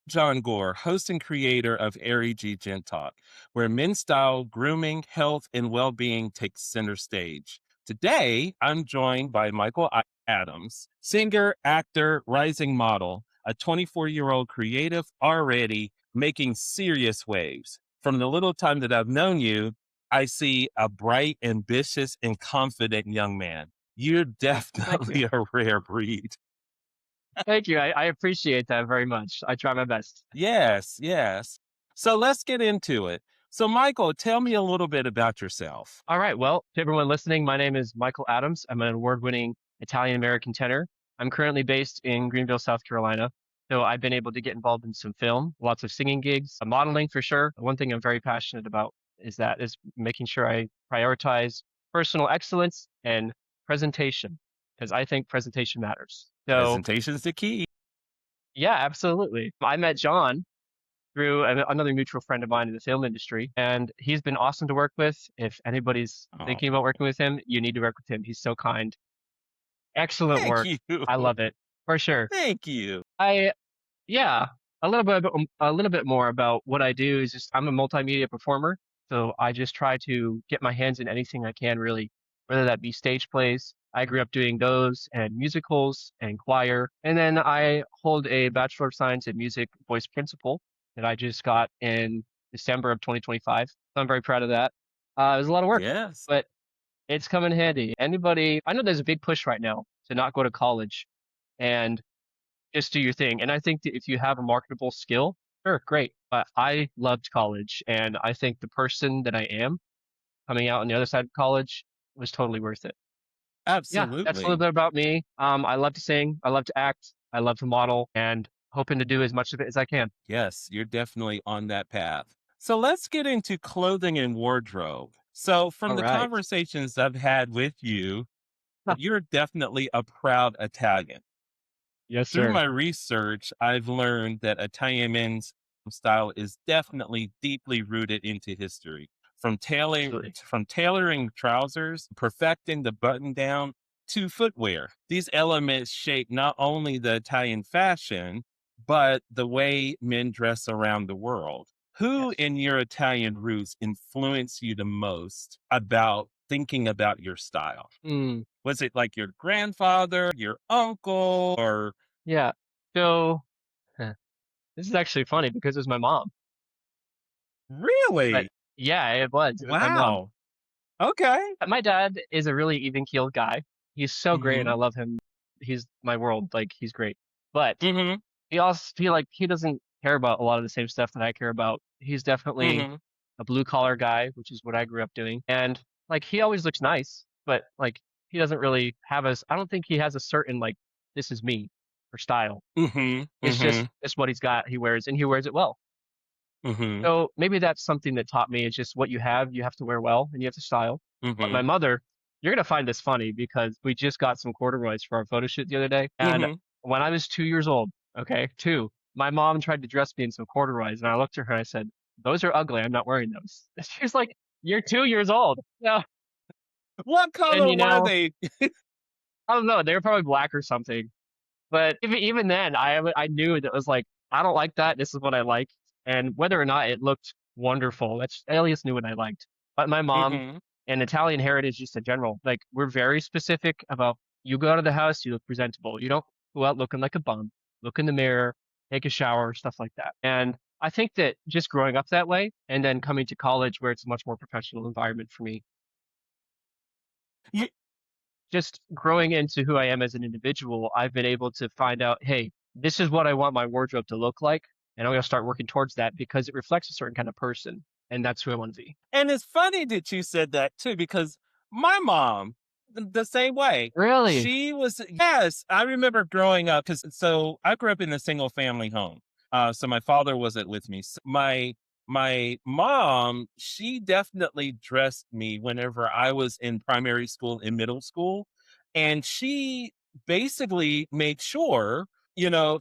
John Gore, host and creator of Arie GentTalk, where men's style, grooming, health, and well being takes center stage. Today, I'm joined by Adams, singer, actor, rising model, a 24-year-old creative already making serious waves. From the little time that I've known you, I see a bright, ambitious, and confident young man. You're Thank you. definitely a rare breed. Thank you. I appreciate that very much. I try my best. Yes, yes. So let's get into it. So, Michael, tell me a little bit about yourself. All right. Well, to everyone listening, my name is Michael Adams. I'm an award-winning Italian American tenor. I'm currently based in Greenville, South Carolina. So I've been able to get involved in some film, lots of singing gigs, modeling for sure. One thing I'm very passionate about is making sure I prioritize personal excellence and presentation because I think presentation matters. So Presentation's the key. yeah, absolutely. I met John through another mutual friend of mine in the film industry, and he's been awesome to work with. If anybody's Oh, thinking about working with him, you need to work with him. He's so kind. Excellent thank work. you. I love it for sure. Thank you. I yeah, a little bit more about what I do is just I'm a multimedia performer, so I just try to get my hands in anything I can really, whether that be stage plays. I grew up doing those and musicals and choir, and then I hold a Bachelor of Science in Music voice principal that I just got in December of 2025. So I'm very proud of that. It was a lot of work, Yes. but it's come in handy. Anybody, I know there's a big push right now to not go to college and just do your thing. And I think that if you have a marketable skill, sure, great. But I loved college, and I think the person that I am coming out on the other side of college was totally worth it. Yeah, that's a little Absolutely. bit about me. I love to sing, I love to act, I love to model, and hoping to do as much of it as I can. Yes, you're definitely on that path. So let's get into clothing and wardrobe. So, from All the right. conversations I've had with you, you're definitely a proud Italian. Yes, Through sir. my research, I've learned that Italian men's style is definitely deeply rooted into history. Absolutely. From tailoring trousers, perfecting the button down to footwear. These elements shape not only the Italian fashion, but the way men dress around the world. Who Yes. in your Italian roots influenced you the most about thinking about your style? Mm, Was it like your grandfather, your uncle, or yeah. So huh, this is actually funny because it was my mom. But really? yeah, it was. It was my mom. Wow. Okay. My dad is a really even-keeled guy. He's so great, and I Mhm. love him. He's my world. Like he's great. But Mhm. he also feel like he doesn't care about a lot of the same stuff that I care about. He's definitely Mhm. a blue collar guy, which is what I grew up doing. And like he always looks nice, but like he doesn't really have a I don't think he has a certain like this is me for style. Mhm. It's just Mhm. it's what he's got, he wears and he wears it well. Mhm. So maybe that's something that taught me. It's just what you have to wear well and you have to style. But my Mhm. mother, you're gonna find this funny because we just got some corduroys for our photo shoot the other day. And Mhm. when I was 2 years old, okay, two, my mom tried to dress me in some corduroys, and I looked at her and I said, "Those are ugly. I'm not wearing those." She's like, "You're 2 years old." Yeah. What And color you were know, they? I don't know, they were probably black or something. But even then, I knew that it was like, I don't like that. This is what I like. And whether or not it looked wonderful, that's I at least knew what I liked. But my mom Mhm. and Italian heritage just in general, like we're very specific about you go out of the house, you look presentable. You don't go out looking like a bum. Look in the mirror, take a shower, stuff like that. And I think that just growing up that way and then coming to college where it's a much more professional environment for me, Ye just growing into who I am as an individual, I've been able to find out, hey, this is what I want my wardrobe to look like. And I'm going to start working towards that because it reflects a certain kind of person. And that's who I want to be. and it's funny that you said that too, because my mom, the same way. Really? She was yes, I remember growing up because so I grew up in a single family home. So my father wasn't with me. My mom, she definitely dressed me whenever I was in primary school and middle school. And she basically made sure,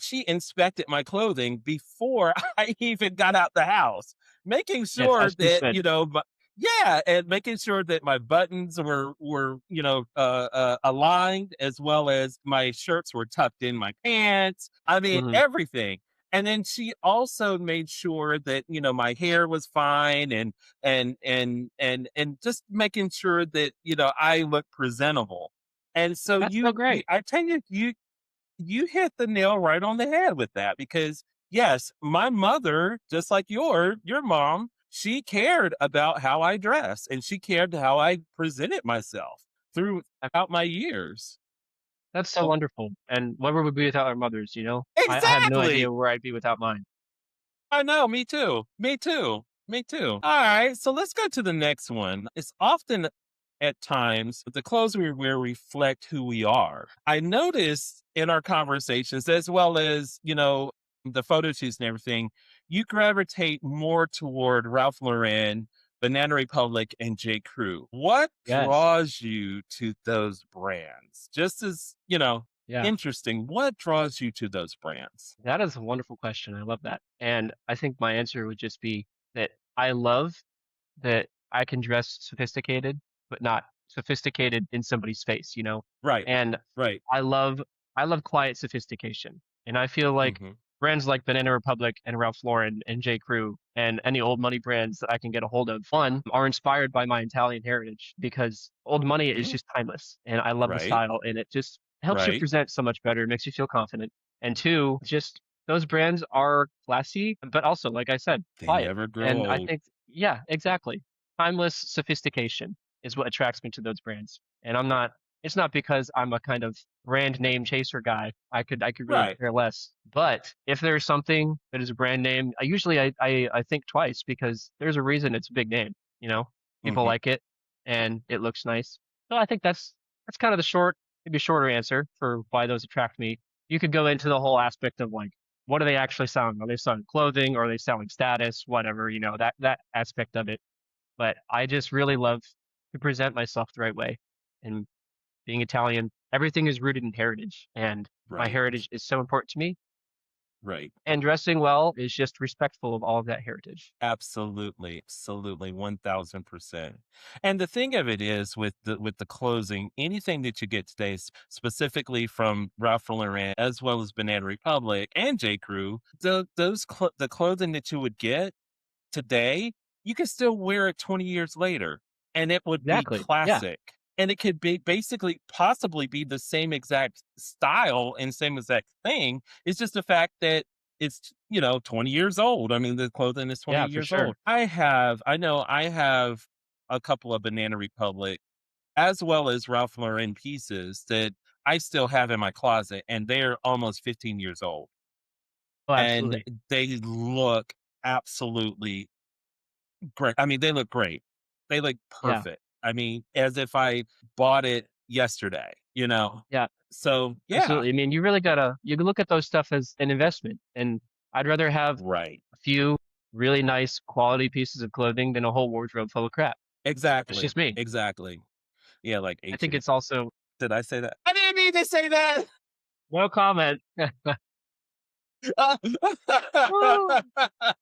she inspected my clothing before I even got out the house, making Yes, sure as she that, should. yeah, and making sure that my buttons were aligned, as well as my shirts were tucked in my pants. I mean, Hmm. everything. And then she also made sure that, my hair was fine, and just making sure that, I look presentable. And so That's so you great. I tell you, you hit the nail right on the head with that, because yes, my mother, just like your mom, she cared about how I dress, and she cared how I presented myself throughout my years. That's so Oh, wonderful. And where would we be without our mothers, you know? I have no idea exactly. where I'd be without mine. I know, me too. Me too. Me too. All right, so let's go to the next one. It's often at times the clothes we wear reflect who we are. I noticed in our conversations, as well as, the photo shoots and everything, you gravitate more toward Ralph Lauren, Banana Republic, and J. Crew. What Yes. draws you to those brands? Just as, Yeah. interesting, what draws you to those brands? That is a wonderful question. I love that. And I think my answer would just be that I love that I can dress sophisticated, but not sophisticated in somebody's face, you know? Right. And Right. I love I love quiet sophistication. And I feel like Mhm. brands like Banana Republic and Ralph Lauren and J. Crew and any old money brands that I can get a hold of, one, are inspired by my Italian heritage because old money is Mm, just timeless and I love the right, style and it just helps you right. present so much better, makes you feel confident. And two, just those brands are classy, but also, like I said, They quiet. never grow And I old. think, yeah, exactly. Timeless sophistication is what attracts me to those brands. And it's not because I'm a kind of brand name chaser guy. I could really Right. care less. But if there's something that is a brand name, I think twice because there's a reason it's a big name, you know? People Mhm. like it and it looks nice. So I think that's kind of the maybe shorter answer for why those attract me. You could go into the whole aspect of like, what are they actually selling? Are they selling clothing? Or are they selling status? Whatever, that aspect of it. But I just really love to present myself the right way. And being Italian, everything is rooted in heritage, and my Right. heritage is so important to me. Right. And dressing well is just respectful of all of that heritage. Absolutely. Absolutely. 1000%. And the thing of it is, with the closing, anything that you get today, specifically from Ralph Lauren as well as Banana Republic and J. Crew, the clothing that you would get today, you can still wear it 20 years later and it would be Exactly. Yeah. classic. And it could be basically possibly be the same exact style and same exact thing. It's just the fact that it's, 20 years old. I mean, the clothing is 20 Yeah, for years old. sure. I know I have a couple of Banana Republic as well as Ralph Lauren pieces that I still have in my closet, and they're almost 15 years old. Oh, And absolutely. they look absolutely great. I mean, they look great. They look Yeah. perfect. I mean, as if I bought it yesterday, you know? Yeah. So, yeah. Absolutely. I mean, you can look at those stuff as an investment. And I'd rather have Right. a few really nice quality pieces of clothing than a whole wardrobe full of crap. That's Exactly. just me. Exactly. Yeah, like I think H&M. it's also Did I say that? I didn't mean to say that. no comment. Woo!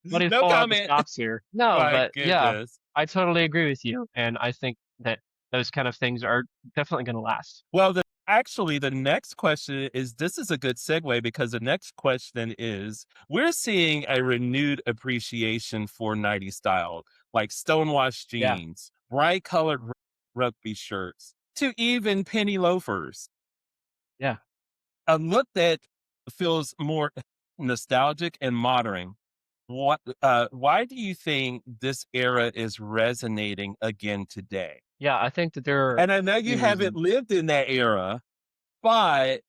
Somebody's No pulling out the comment. stops here. No, My but yeah, goodness. I totally agree with you. And I think that those kind of things are definitely going to last. Well, actually, the next question is, this is a good segue, because the next question is, we're seeing a renewed appreciation for 90s style, like stonewashed Yeah. jeans, bright colored rugby shirts, to even penny loafers. Yeah. A look that feels more nostalgic and modern. Why do you think this era is resonating again today? Yeah. I think that there are And I know a you few haven't reasons lived in that era, but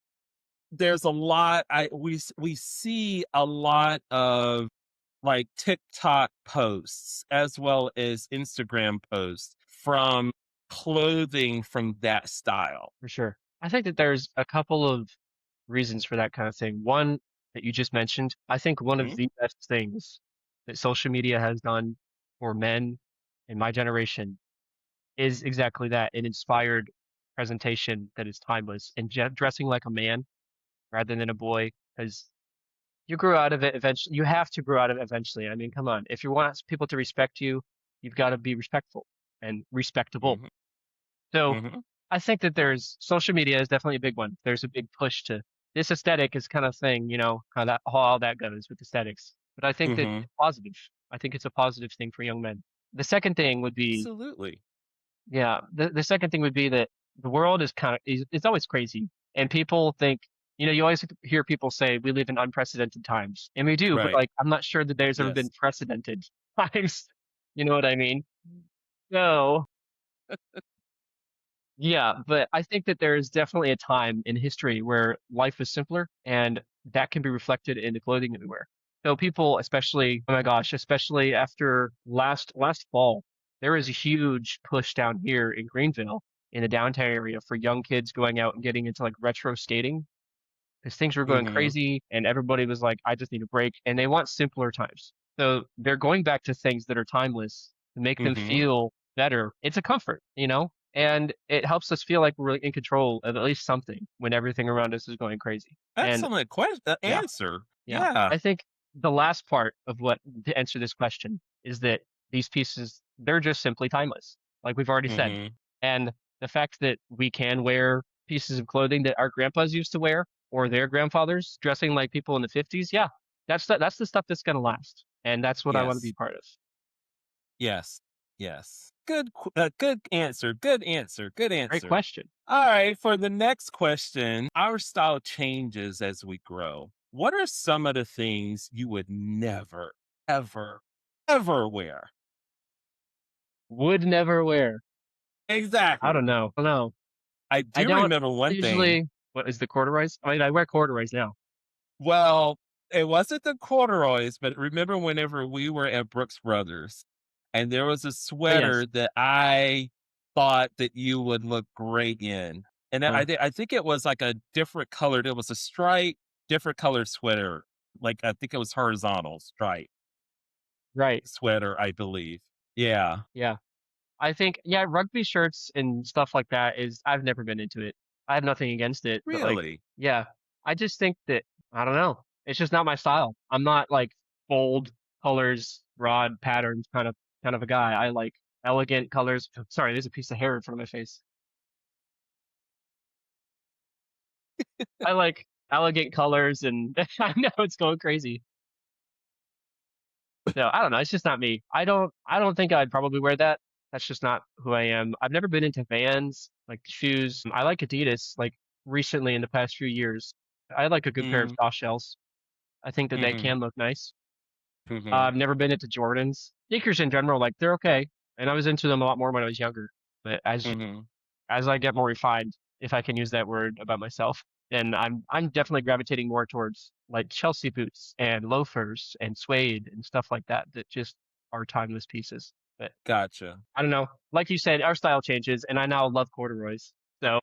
there's a lot we see a lot of, like, TikTok posts as well as Instagram posts from clothing from that style. for sure. I think that there's a couple of reasons for that kind of thing. One that you just mentioned, I think one of Mhm, the best things that social media has done for men in my generation is exactly that, an inspired presentation that is timeless and dressing like a man rather than a boy because you grew out of it eventually. You have to grow out of it eventually. I mean, come on. If you want people to respect you, you've got to be respectful and respectable. mhm, So mhm, I think that there's social media is definitely a big one. There's a big push to this aesthetic is kind of thing, how how all that goes with aesthetics. But I think that Mhm. it's positive. I think it's a positive thing for young men. The second thing would be, Absolutely. yeah, the second thing would be that the world is kind of it's always crazy, and people think, you always hear people say we live in unprecedented times, and we do, but Right. like I'm not sure that there's ever Yes. been precedented times. You know what I mean? So yeah, but I think that there is definitely a time in history where life is simpler, and that can be reflected in the clothing that we wear. So people, especially, oh my gosh, especially after last fall, there was a huge push down here in Greenville in the downtown area for young kids going out and getting into like retro skating because things were going Mhm. crazy and everybody was like, I just need a break. And they want simpler times. So they're going back to things that are timeless to make them Mhm. feel better. It's a comfort, and it helps us feel like we're in control of at least something when everything around us is going crazy. And Excellent yeah, answer. yeah, Yeah. I think the last part of what to answer this question is that these pieces, they're just simply timeless, like we've already said. Mhm. And the fact that we can wear pieces of clothing that our grandpas used to wear or their grandfathers dressing like people in the 50s, yeah, that's the stuff that's going to last. And that's what I want to be Yes. part of. Yes. Yes. Good answer. Good answer. Good Great answer. question. All right. For the next question, our style changes as we grow. What are some of the things you would never, ever, ever wear? Would never wear. I Exactly. don't know. I don't know. I I do don't remember one thing. usually, what is the corduroys? I mean, I wear corduroys now. Well, it wasn't the corduroys, but remember whenever we were at Brooks Brothers and there was a Oh, yes. sweater that I thought that you would look great in. And Uh, I think it was like a different colored, it was a stripe, different colored sweater. Like I think it was horizontal stripe right. sweater, I believe. Yeah. Yeah. I think, yeah, rugby shirts and stuff like that I've never been into it. I have nothing against it, but like, Really? yeah, I just think that, I don't know. It's just not my style. I'm not like bold colors, broad patterns kind of a guy. I like elegant colors. Sorry, there's a piece of hair in front of my face. I like elegant colors and I know it's going crazy. So I don't know. It's just not me. I don't think I'd probably wear that. That's just not who I am. I've never been into Vans, like shoes. I like Adidas, like recently in the past few years. I like a good pair of Mm, soft shells. I think that they mhm, can look nice. mhm, I've never been into Jordans. Sneakers in general, like they're okay. And I was into them a lot more when I was younger. But mhm. as I get more refined, if I can use that word about myself, and I'm definitely gravitating more towards like Chelsea boots and loafers and suede and stuff like that that just are timeless pieces. But Gotcha. I don't know. Like you said, our style changes, and I now love corduroys. So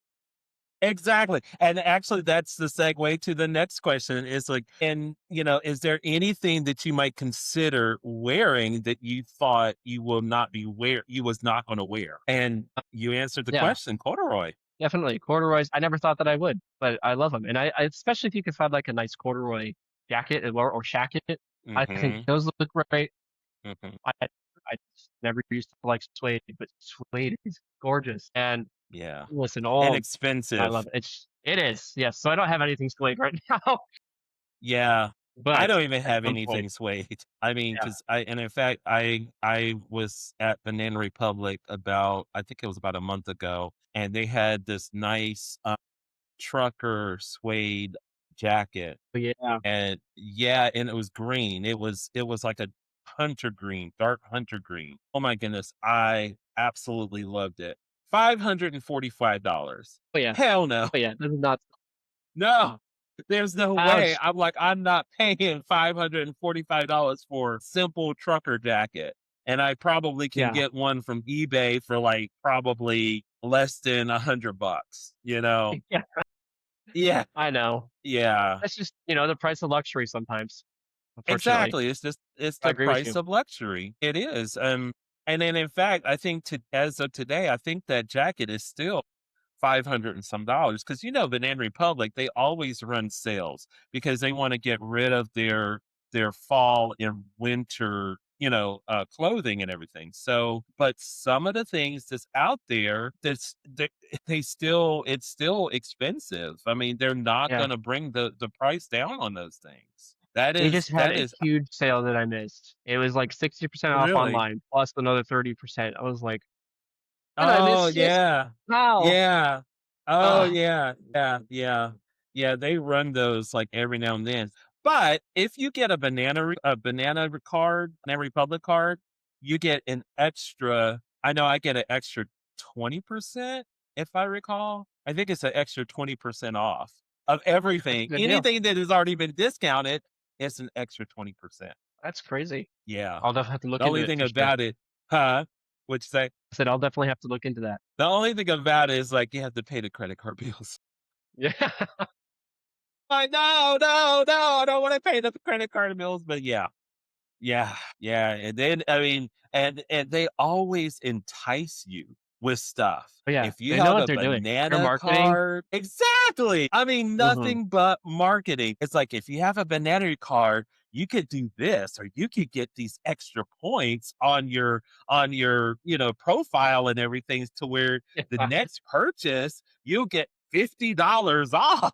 Exactly. And actually that's the segue to the next question is like, and is there anything that you might consider wearing that you thought you was not going to wear? And you answered the yeah, question, corduroy. definitely corduroys. I never thought that I would, but I love them, and I especially if you could find like a nice corduroy jacket or shacket. I think Mhm. those look great. Mhm. I just never used to like suede, but suede is gorgeous. And Yeah. listen, And I love expensive. it. It is, yes. So I don't have anything suede right now, Yeah. I but don't even at have some point, anything suede. I mean, yeah. because and in fact, I was at Banana Republic about I think it was about a month ago, and they had this nice trucker suede jacket. But yeah, And yeah, and it was green. It was like a hunter green, dark hunter green. Oh my goodness, I absolutely loved it. $545. oh yeah, Hell no. oh yeah. This is not. No. There's no way. Ouch. I'm like, I'm not paying $545 for a simple trucker jacket. And I probably can Yeah, get one from eBay for like probably less than $100, you know? yeah. Yeah. I know. Yeah. That's just the price of luxury sometimes. Unfortunately, Exactly. It's I the agree with price you. of luxury. It is. And then in fact, I think as of today, I think that jacket is still 500 and some dollars because Banana Republic, they always run sales because they want to get rid of their fall and winter, clothing and everything. So, but some of the things that's out there, it's still expensive. I mean, they're not Yeah. going to bring the price down on those things. They just had That a is huge sale that I missed. It was like 60% off really. online plus another 30%. I was like, "Did I Oh, miss this? yeah. How?" Yeah. Oh, Ugh. yeah. Yeah, yeah. Yeah, they run those, like, every now and then. But if you get a Banana Republic card, you get an extra I know I get an extra 20%, if I recall. I think it's an extra 20% off of That's a everything. good deal. Anything that has already been discounted, it's an extra 20%. That's crazy. Yeah. I'll definitely have to The look into only it thing for sure. about it Huh? What'd you say? I said I'll definitely have to look into that. The only thing about it is, like, you have to pay the credit card bills. Yeah. Like, "No, no, no, I don't wanna pay the credit card bills," but yeah. Yeah, yeah, and then I mean, and they always entice you with stuff. But yeah, If you they know have what a they're doing. Their banana marketing. card exactly! I mean, Mhm. nothing but marketing. It's like, if you have a banana card, you could do this, or you could get these extra points on your profile and everything to where the Yeah. next purchase, you'll get $50 off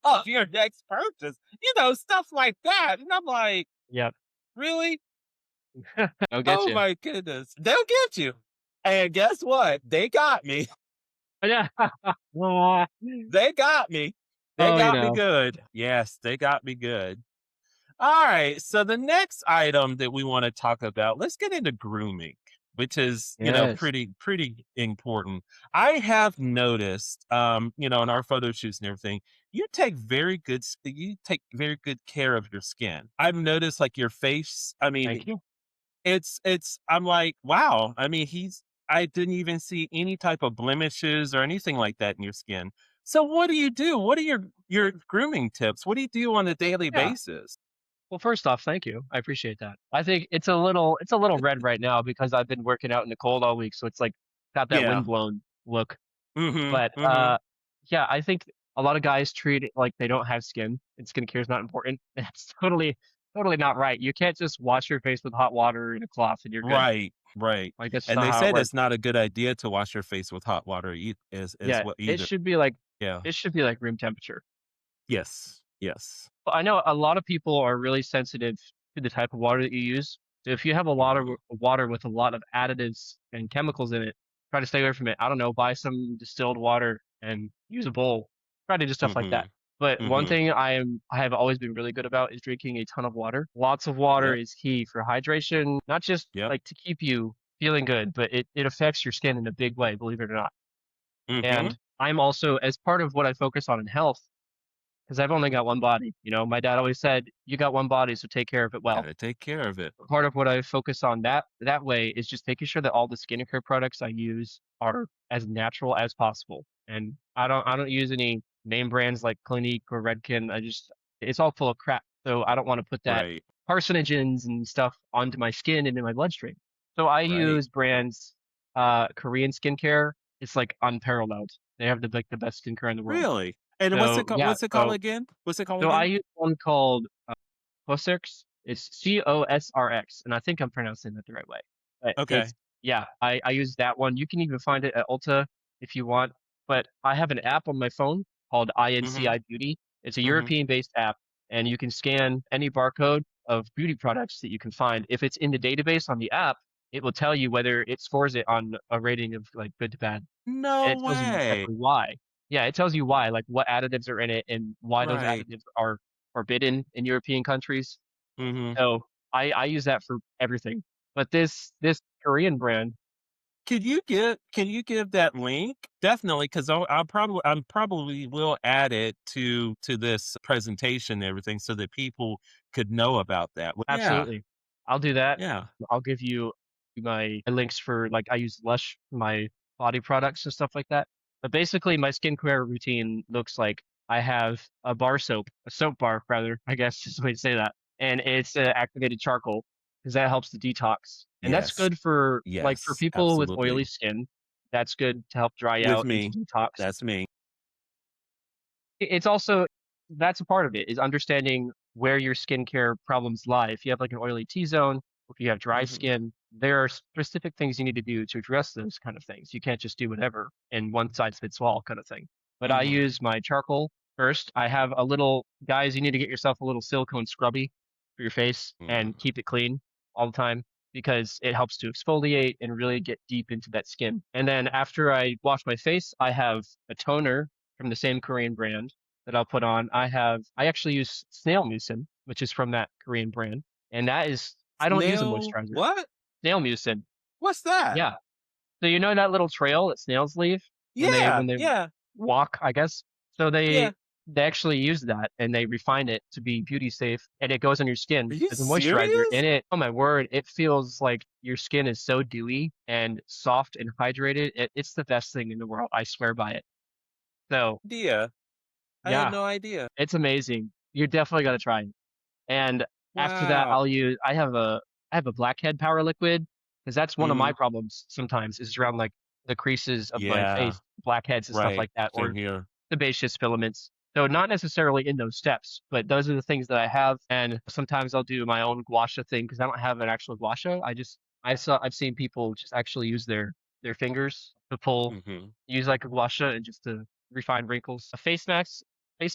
of your next purchase, stuff like that, and I'm like, Yep. "Really? They'll get Oh you. my goodness. They'll get you." And guess what? They got me. Yeah. Aw. They got me. They Oh, got me good. Yes, they got me good. All right. So the next item that we want to talk about, let's get into grooming, which is, Yes. pretty important. I have noticed, in our photo shoots and everything, you take very good care of your skin. I've noticed like your face, I Thank mean, you. I'm like, "Wow." I mean, I didn't even see any type of blemishes or anything like that in your skin. So what do you do? What are your grooming tips? What do you do on a daily Yeah. basis? Well, first off, thank you. I appreciate that. I think it's a little red right now because I've been working out in the cold all week, so it's like got that Yeah. windblown look. Mhm, But mhm. yeah, I think a lot of guys treat it like they don't have skin and skincare is not important. That's totally not right. You can't just wash your face with hot water and a cloth and you're good. Right, right. Like that's just And not they how it said works. it's not a good idea to wash your face with hot water as Yeah, well it either. should be like Yeah. it should be like room temperature. Yes, yes. But I know a lot of people are really sensitive to the type of water that you use. So if you have a lot of Mhm, water with a lot of additives and chemicals in it, try to stay away from it. I don't know, buy some distilled water and use a bowl. Try to do stuff like that. mhm, But one mhm. thing I have always been really good about is drinking a ton of water. Lots of water Yep, is key for hydration, not just yep. like to keep you feeling good, but it affects your skin in a big way, believe it or not. Mhm. And I'm also, as part of what I focus on in health, because I've only got one body. My dad always said, "You got one body, so take care of it well." Gotta take care of it. Part of what I focus on that way is just making sure that all the skincare products I use are as natural as possible. And I don't use any name brands like Clinique or Redken. It's all full of crap. So I don't want to put that Right, carcinogens and stuff onto my skin and in my bloodstream. So I right. use brands Korean skincare. It's like unparalleled. They have the best skincare in the world. Really? And So yeah, what's it called so again? What's it called so I again? use one called Cosrx. It's Cosrx, and I think I'm pronouncing that the right way. But Okay. yeah, I use that one. You can even find it at Ulta if you want. But I have an app on my phone called Mhm, INCI Beauty. It's a mhm. European-based app, and you can scan any barcode of beauty products that you can find. If it's in the database on the app, it will tell you whether it scores it on a rating of like good to bad, and No it tells you way. exactly why. Yeah, it tells you why, like what additives are in it and why those Right. additives are forbidden in European countries. Mhm. So I use that for everything. But this Korean brand, Can you give that link? Definitely, 'cause I'm probably will add it to this presentation and everything so that people could know about that. Well, yeah, absolutely. I'll do that. yeah. I'll give you my links for like I use Lush for my body products and stuff like that. But basically my skincare routine looks like I have a soap bar rather, I guess is the way to say that. And it's activated charcoal because that helps the detox. And that's Yes. good for like for Yes, people with absolutely. oily skin. That's good to help dry With out and to me. detox. That's me. It's also that's a part of it, is understanding where your skincare problems lie. If you have, like, an oily T-zone, If you have dry Mhm. skin, there are specific things you need to do to address those kind of things. You can't just do whatever and one size fits all kind of thing. But I Mhm. use my charcoal first. I have a little, guys, you need to get yourself a little silicone scrubby for your face and Mhm. keep it clean all the time because it helps to exfoliate and really get deep into that skin. And then after I wash my face, I have a toner from the same Korean brand that I'll put on. I actually use snail mucin, which is from that Korean brand. And that is, I don't use a Snail moisturizer. what? Snail mucin. What's that? Yeah. So you know that little trail that snails leave when they Yeah, when they yeah, walk, I guess. So yeah. they actually use that and they refine it to be beauty safe and it goes on your Are skin you as a moisturizer serious? and it, oh my word, it feels like your skin is so dewy and soft and hydrated. It's the best thing in the world. I swear by it. So Idea. I had yeah, no idea. it's amazing. You're definitely gotta try it. And after that, Wow. I have a blackhead power liquid because that's one of my Mhm. problems sometimes is around like the creases of my Yeah, face, blackheads and stuff right. like that, Same or here. sebaceous filaments. So not necessarily in those steps, but those are the things that I have. And sometimes I'll do my own gua sha thing because I don't have an actual gua sha. I've seen people just actually use their fingers to pull, Mhm. use like a gua sha and just to refine wrinkles. Face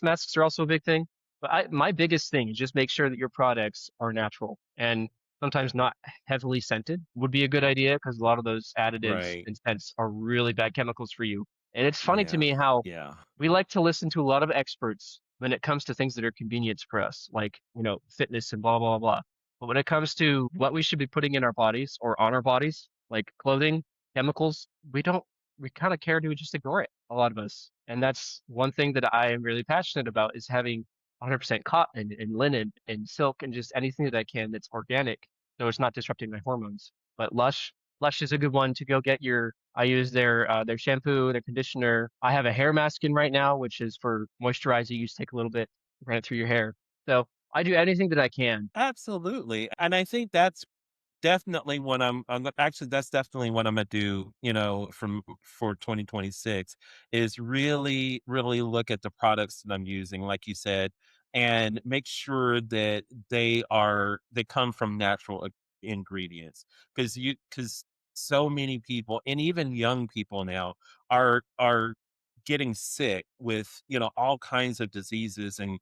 masks are also a big thing. But my biggest thing is just make sure that your products are natural and sometimes not heavily scented would be a good idea because a lot of those additives Right. and scents are really bad chemicals for you. And it's funny to Yeah, me how yeah. we like to listen to a lot of experts when it comes to things that are convenience for us, like, fitness and blah, blah, blah. But when it comes to what we should be putting in our bodies or on our bodies, like clothing, chemicals, we kind of care to just ignore it, a lot of us. And that's one thing that I am really passionate about is having 100% cotton and linen and silk and just anything that I can that's organic. So it's not disrupting my hormones. But Lush is a good one to go get your. I use their shampoo, their conditioner. I have a hair mask in right now, which is for moisturizing. You just take a little bit, run it through your hair. So I do anything that I can. Absolutely, and I think that's definitely what actually, that's definitely what I'm gonna do, from for 2026 is really, really look at the products that I'm using, like you said, and make sure that they come from natural ingredients. Because so many people, and even young people now, are getting sick with, all kinds of diseases and,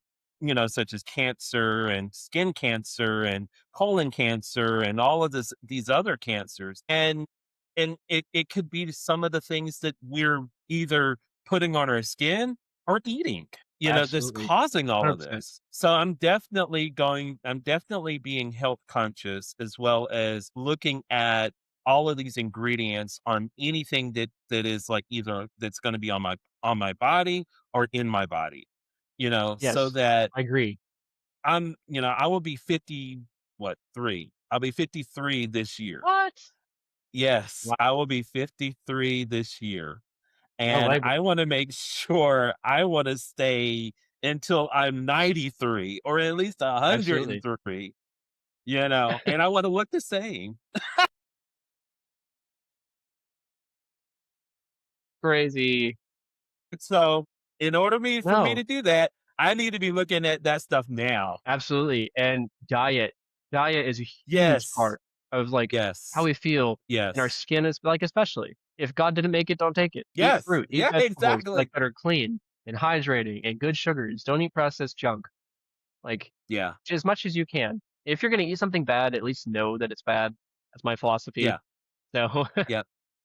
such as cancer and skin cancer and colon cancer and all of these other cancers. And it could be some of the things that we're either putting on our skin or eating, that's Absolutely, causing all of 100%. this. So I'm definitely being health conscious as well as looking at all of these ingredients on anything that is like either that's going to be on my body or in my body, so Yes, that I agree. I will be 50, what, 3. I'll be 53 this year. What? Yes, Wow. I will be 53 this year. All And right, I want to make sure I want to stay until I'm 93 or at least absolutely 103, and I want to look the same. crazy. So, in order for me No, to do that, I need to be looking at that stuff now. absolutely. And diet is a huge Yes. part of like how Yes. we feel and our Yes. skin is like, especially if God didn't make it, don't take it. Eat Yes. fruit, eat Yeah, vegetables like exactly. that are clean and hydrating and good sugars. Don't eat processed junk. Like Yeah. as much as you can. If you're gonna eat something bad, at least know that it's bad. That's my philosophy. Yeah. So Yeah.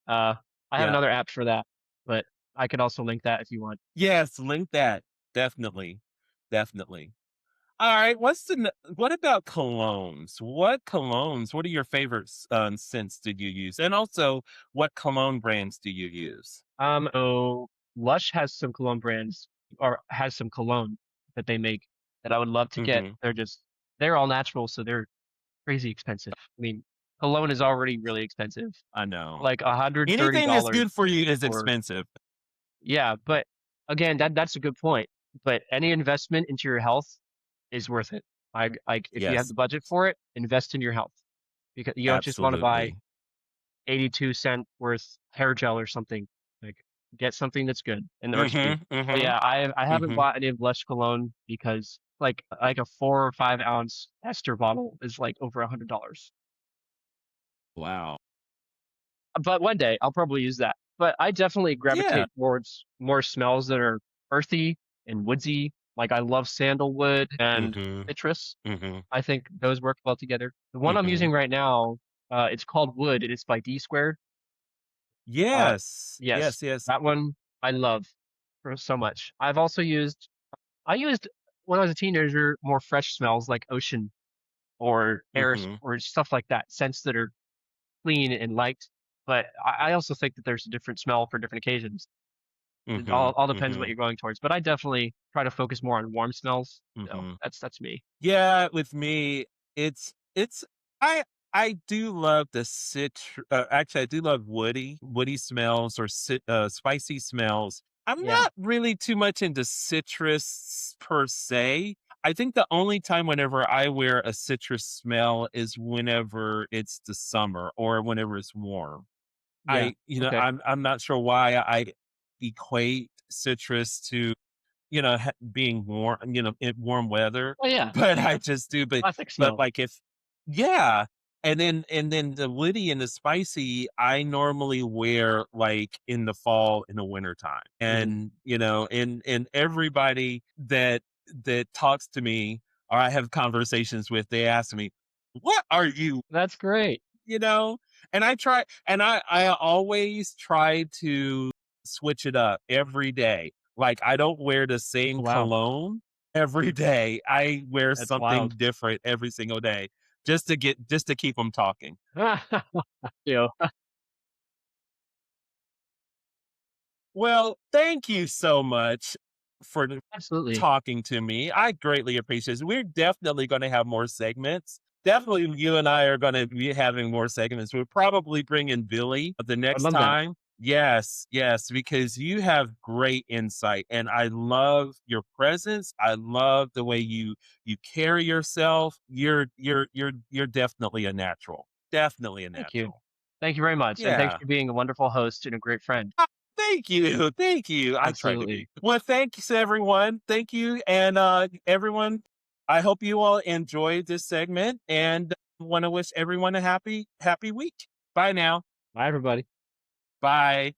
uh I have Yeah. another app for that, but I could also link that if you want. Yes, link that. Definitely. Definitely. Alright, what about colognes? What are your favorite scents did you use? And also, what cologne brands do you use? So Lush has some cologne brands or has some cologne that they make that I would love to get. Mhm. They're all natural, so they're crazy expensive. I mean, cologne is already really expensive, I know. like Anything that's $130 good for you is for, expensive. yeah, but again, that's a good point. But any investment into your health is worth it. Like if you have Yes, the budget for it, invest in your health because you don't just want to buy absolutely. 82-cent worth hair gel or something. Like, get something that's good and or cheap. Mhm, But mhm, yeah, I haven't mhm. bought any of Lush cologne because like a 4 or 5 ounce ester bottle is like over $100. Wow. But one day I'll probably use that. But I definitely Yeah. gravitate towards more smells that are earthy and woodsy. Like I love sandalwood and Mhm. citrus. Mhm. I think those work well together. The one I'm Mhm. using right now, it's called Wood and it's by D Squared. Uh, Yes. yes, Yes, yes. that one I love for so much. I used when I was a teenager more fresh smells like ocean or air Mhm. or stuff like that, scents that are clean and light. But I also think that there's a different smell for different occasions. It Mhm. all depends what Mhm. you're going towards. But I definitely try to focus more on warm smells. So Mhm. that's me. Yeah, with me, it's I do love the actually, I do love woody smells or spicy smells. I'm Yeah. not really too much into citrus per se. I think the only time whenever I wear a citrus smell is whenever it's the summer or whenever it's warm. Yeah. Okay. I'm not sure why I equate citrus to being warm, in warm weather, Oh yeah. but I Yeah. just do, Classic but, smell. like, if yeah, and then the woody and the spicy, I normally wear, like, in the fall, in the wintertime, Hmm. and, and everybody that talks to me or I have conversations with, they ask me, "What are you That's great. you know? And I always try to switch it up every day. Like, I don't wear the same Oh, wow. cologne every day. I wear That's something wild. different every single day just to keep them talking. You know, Well, thank you so much for absolutely. talking to me. I greatly appreciate it. We're definitely going to have more segments. Definitely, you and I are going to be having more segments. We'll probably bring in Billy the I next love that. time. Yes, yes, because you have great insight, and I love your presence. I love the way you carry yourself. You're definitely a natural. Definitely a Thank you. natural. Thank you very much. And thanks Yeah. for being a wonderful host and a great friend. Thank you. Thank you. I try to Absolutely. be. Well, thanks everyone. Thank you. And everyone, I hope you all enjoyed this segment and want to wish everyone a happy week. Bye now. Bye, everybody. Bye.